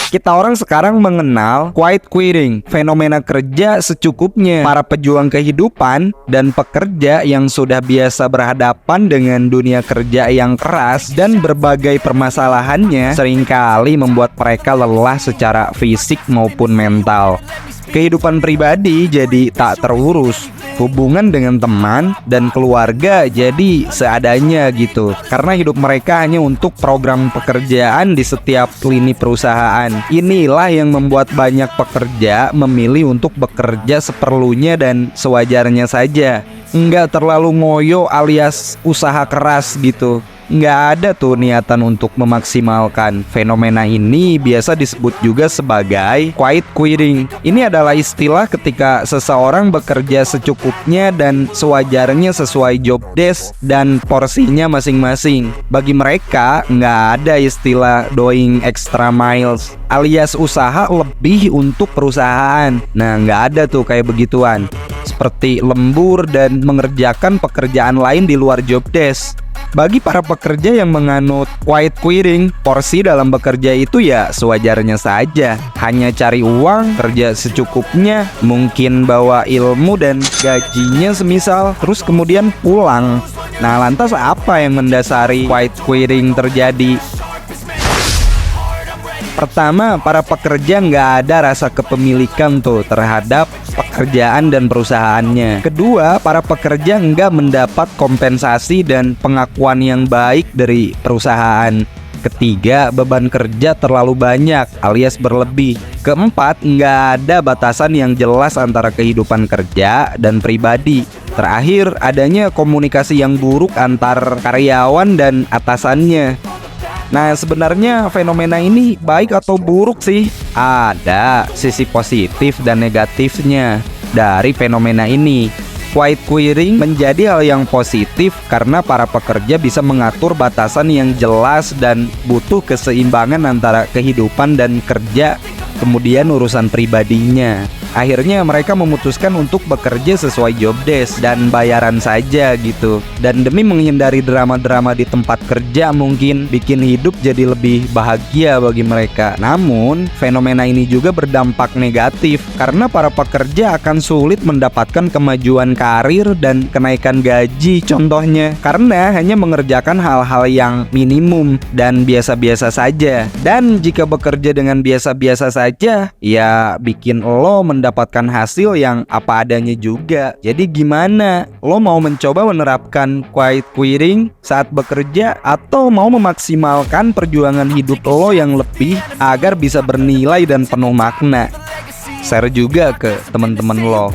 Kita orang sekarang mengenal quiet quitting, fenomena kerja secukupnya. Para pejuang kehidupan dan pekerja yang sudah biasa berhadapan dengan dunia kerja yang keras dan berbagai permasalahannya seringkali membuat mereka lelah secara fisik maupun mental. Kehidupan pribadi jadi tak terurus, hubungan dengan teman dan keluarga jadi seadanya gitu. Karena hidup mereka hanya untuk program pekerjaan di setiap lini perusahaan. Inilah yang membuat banyak pekerja memilih untuk bekerja seperlunya dan sewajarnya saja. Nggak terlalu ngoyo alias usaha keras gitu. Nggak ada tuh niatan untuk memaksimalkan. Fenomena ini biasa disebut juga sebagai quiet quitting. Ini adalah istilah ketika seseorang bekerja secukupnya dan sewajarnya sesuai job desk dan porsinya masing-masing. Bagi mereka nggak ada istilah doing extra miles alias usaha lebih untuk perusahaan. Nah, nggak ada tuh kayak begituan, seperti lembur dan mengerjakan pekerjaan lain di luar job desk. Bagi para pekerja yang menganut quiet quitting, porsi dalam bekerja itu ya sewajarnya saja. Hanya cari uang, kerja secukupnya, mungkin bawa ilmu dan gajinya semisal, terus kemudian pulang. Nah, lantas apa yang mendasari quiet quitting terjadi? Pertama, para pekerja nggak ada rasa kepemilikan tuh terhadap pekerjaan dan perusahaannya. Kedua, para pekerja nggak mendapat kompensasi dan pengakuan yang baik dari perusahaan. Ketiga, beban kerja terlalu banyak alias berlebih. Keempat, nggak ada batasan yang jelas antara kehidupan kerja dan pribadi. Terakhir, adanya komunikasi yang buruk antar karyawan dan atasannya. Nah, sebenarnya fenomena ini baik atau buruk sih? Ada sisi positif dan negatifnya dari fenomena ini. Quiet quitting menjadi hal yang positif karena para pekerja bisa mengatur batasan yang jelas dan butuh keseimbangan antara kehidupan dan kerja, kemudian urusan pribadinya. Akhirnya mereka memutuskan untuk bekerja sesuai job desk dan bayaran saja gitu. Dan demi menghindari drama-drama di tempat kerja mungkin bikin hidup jadi lebih bahagia bagi mereka. Namun, fenomena ini juga berdampak negatif karena para pekerja akan sulit mendapatkan kemajuan karir dan kenaikan gaji contohnya. Karena hanya mengerjakan hal-hal yang minimum dan biasa-biasa saja. Dan jika bekerja dengan biasa-biasa saja, ya bikin lo mendapatkan hasil yang apa adanya juga. Jadi gimana? Lo mau mencoba menerapkan quiet quitting saat bekerja atau mau memaksimalkan perjuangan hidup lo yang lebih agar bisa bernilai dan penuh makna? Share juga ke teman-teman lo.